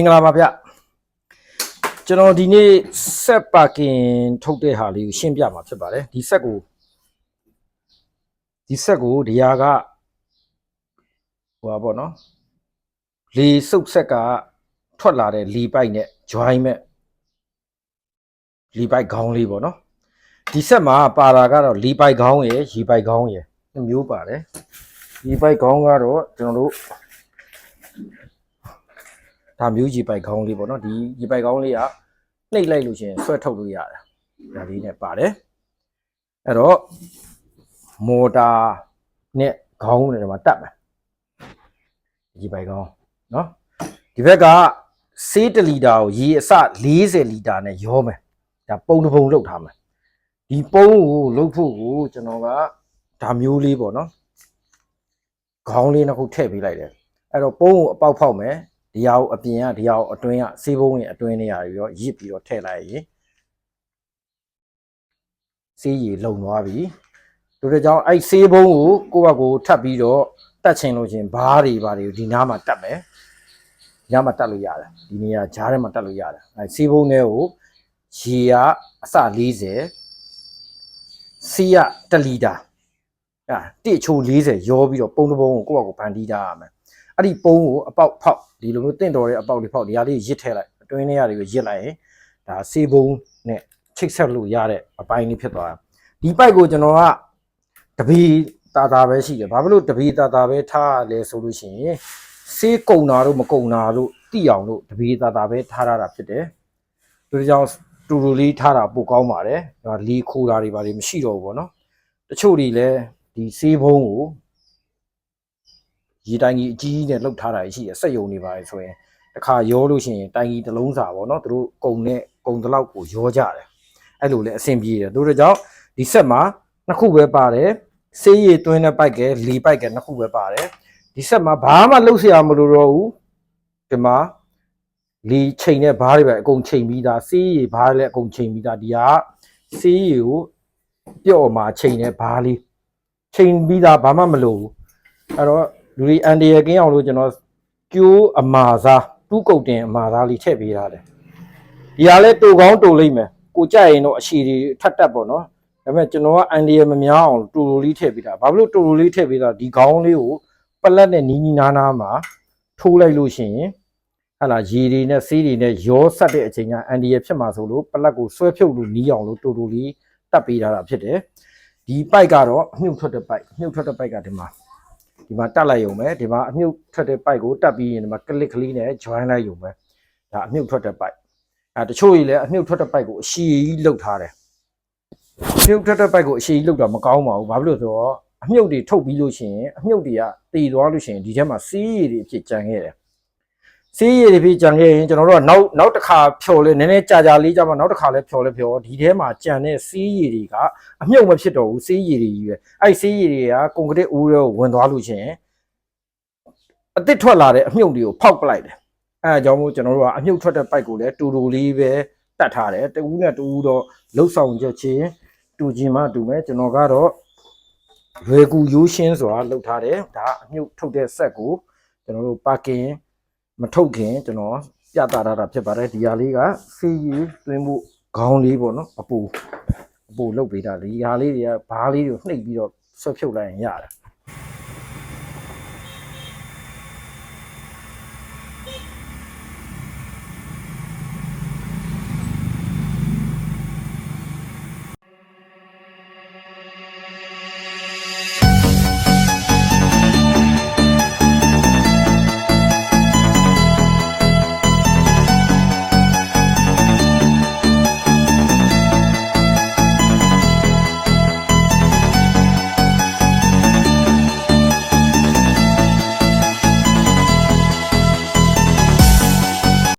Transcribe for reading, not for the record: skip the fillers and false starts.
မင်္ဂလာပါဗျကျွန်တော်ဒီနေ့ဆက်ပါကင်ထုတ်တဲ့ဟာလေးကိုရှင်းပြမှာဖြစ်ပါတယ်ဒီဆက်ကိုဒီဟာကဟိုပါပေါ့နော်လေစုပ်ဆက်ကထွက်လာတဲ့လီပိုက်နဲ့ join မဲ့လီပိုက်ခေါင်းလေးပေါ့နော်ဒီဆက်မှာပါတာကတော့လီပိုက်ခေါင်းရယ်ရီပိုက်ခေါင်းရယ်မျိုးပါတယ်လီပိုက်ခေါင်းကတော့ကျွန်တော်တို့ဒါမျိုးရီပိုက်ခေါင်းလေးပေါ့နော်ဒီရီပိုက်ခေါင်းလေးကနှိပ်လိုက်လို့ရှိရင်ဆွဲထုတ်လို့ရတယ်ဒါလေးနဲ့ပါတယ်အဲ့တော့မော်တာနဲ့ခေါင်းနဲ့ဒီမှာတက်မယ်ရီပိုက်ခေါင်းနော်ဒီဘက်ကဆေး1လီတာကိုရေအစ40လီတာနဲ့ရောမယ်ဒါပုံတစ်ပုံလုပ်ထားမယ်ဒီပုံကိုလုပ်ဖို့ကိုကျွန်တော်ကဒါမျိုးလေးပေါ့နော်ခေါင်းလေးတစ်ခုထည့်ပေးလိုက်တယ်အဲ့တော့ပုံကိုအပေါက်ဖောက်မယ်ဒီဟာကိုအပြင်ကဒီဟာကိုအတွင်းကဆေးဘုံရဲ့အတွင်းနေရာပြီးတော့ရစ်ပြီးတော့ထည့်လိုက်ရင်ဆေးရည်လုံသွားပြီတို့ကြောင့်အဲ့ဆေးဘုံကိုယ့်ဘက်ကိုထပ်ပြီးတော့တက်ချင်လို့ချင်းဘားတွေကိုဒီနားမှာတက်မယ်ဒီနားမှာတက်လို့ရတယ်ဒီနေရာဂျားထဲမှာတက်လို့ရတယ်အဲ့ဆေးဘုံတွေကိုရေကအစ40ဆေးက1လီတာတစ်ချို40ရောပြီးတော့ပုံတစ်ပုံကိုကိုယ့်ဘက်ကိုဖန်တီးထားရမယ်အဲ့ဒီပုံကိုအပေါက်ဖောက်ဒီလိုမျိုးတင့်တော်တဲ့အပေါက်လေးဖောက်ဒီဟာလေးရစ်ထည့်လိုက်အတွင်းထဲရတွေကိုရစ်လိုက်ရင်ဒါဆေးဘုံနဲ့ချိတ်ဆက်လို့ရတဲ့အပိုင်းလေးဖြစ်သွားတာဒီပိုက်ကိုကျွန်တော်ကတပီတာပဲရှိတယ်ဘာဖြစ်လို့တပီတာပဲထားရလဲဆိုလို့ရှိရင်ဆေးကုံတာတို့မကုံတာတို့တိအောင်လို့တပီတာပဲထားရတာဖြစ်တယ်ဒါကြောင့်တူတူလေးထားတာပိုကောင်းပါတယ်ဒါလီခိုးတာတွေဘာတွေမရှိတော့ဘူးပေါ့နော်တချို့တွေလည်းဒီဆေးဘုံကိုရေတိုင်ကြီးအကြီးနဲ့လှုပ်ထားတာရှိရစက်ယုံနေပါလေဆိုရင်တစ်ခါရောလို့ရှိရင်တိုင်ကြီးတစ်လုံးစာပေါ့နော်သူတို့ကုံတလောက်ကိုရောကြတယ်အဲ့လိုလဲအဆင်ပြေတယ်တို့ကြောင့်ဒီဆက်မှာနှစ်ခုပဲပါတယ်ဆေးရည်သွင်းတဲ့ပိုက်ကလီပိုက်ကနှစ်ခုပဲပါတယ်ဒီဆက်မှာဘာမှလှုပ်เสียမလို့တော့ဘူးဒီမှာလီချိန်နဲ့ဘားတွေပဲအကုန်ချိန်ပြီးသားဆေးရည်ဘားလည်းအကုန်ချိန်ပြီးသားဒီဟာဆေးရည်ကိုပြော့မှာချိန်နဲ့ဘားလေးချိန်ပြီးသားဘာမှမလို့ဘူးအဲ့တော့လူတွေအန်ဒီရကင်းအောင်လို့ကျွန်တော်ကျိုးအမာစားတူးကုတ်တင်အမာစားလေးထည့်ပေးထားတယ်ဒီဟာလဲတူကောင်းတူလိမ့်မယ်ကိုကြိုက်ရင်တော့အရှည်တွေထပ်တက်ပေါ့နော်ဒါပေမဲ့ကျွန်တော်ကအန်ဒီရမများအောင်တူလေးထည့်ပေးတာဘာဖြစ်လို့တူလေးထည့်ပေးတာဒီခေါင်းလေးကိုပလက်နဲ့နီးနီးနားနားမှာထိုးလိုက်လို့ရှိရင်ဟာလာရေတွေနဲ့ဆေးတွေနဲ့ရောဆက်တဲ့အချိန်ကအန်ဒီရဖြစ်မှာဆိုလို့ပလက်ကိုဆွဲဖြုတ်လို့နီးအောင်လို့တူလေးတက်ပေးထားတာဖြစ်တယ်ဒီပိုက်ကတော့အမြုပ်ထွက်တဲ့ပိုက်ကဒီမှာတက်လိုက်ရုံပဲဒီမှာအမြုပ်ထွက်တဲ့ပိုက်ကိုတက်ပြီးရင်ဒီမှာကလစ်ကလေးနဲ့ join လိုက်ရုံပဲဒါအမြုပ်ထွက်တဲ့ပိုက်တချို့ကြီးလည်းအမြုပ်ထွက်တဲ့ပိုက်ကိုအရှည်ကြီးလှုပ်ထားတယ်အမြုပ်ထွက်တဲ့ပိုက်ကိုအရှည်ကြီးလှုပ်တာမကောင်းပါဘူးဘာဖြစ်လို့ဆိုတော့အမြုပ်တွေထုတ်ပြီးလို့ရှိရင်အမြုပ်တွေကတည်သွားလို့ရှိရင်ဒီထဲမှာစီးရည်တွေအဖြစ်ကြံခဲ့တယ်စီးရည်တွေဖြစ်ကြံခဲ့ရင်ကျွန်တော်တို့ကနောက်တစ်ခါဖြော်လဲနည်းနည်းကြာလေးကြာမှနောက်တစ်ခါလဲဖြော်ဒီထဲမှာကြံတဲ့စီးရည်တွေကအမြုပ်မဖြစ်တော့ဘူးစီးရည်တွေကြီးပဲအဲ့စီးရည်တွေကကွန်ကရစ်ဦးထဲကိုဝင်သွားလို့ရှိရင်အသစ်ထွက်လာတဲ့အမြုပ်တွေကိုဖောက်ပလိုက်တယ်အဲအကြောင်းမို့ကျွန်တော်တို့ကအမြုပ်ထွက်တဲ့ပိုက်ကိုလည်းတူလေးပဲတတ်ထားတယ်တဦးနဲ့တဦးတော့လှုပ်ဆောင်ချက်ချင်းတူချင်းမှတူမယ်ကျွန်တော်ကတော့ရွယ်ကူရိုးရှင်းစွာလှုပ်ထားတယ်ဒါအမြုပ်ထုတ်တဲ့ဆက်ကိုကျွန်တော်တို့ပါကင်မထုတ်ခင်ကျွန်တော်ပြသထားတာဖြစ်ပါတယ်ဒီဟာလေးကဆေးရည်သွင်းဖို့ခေါင်းလေးပေါ့နော်အပူလှုပ်ပေးတာဒီဟာလေးတွေကဘားလေးတွေကိုနှိပ်ပြီးတော့ဆွဲဖြုတ်လိုက်ရင်ရတယ်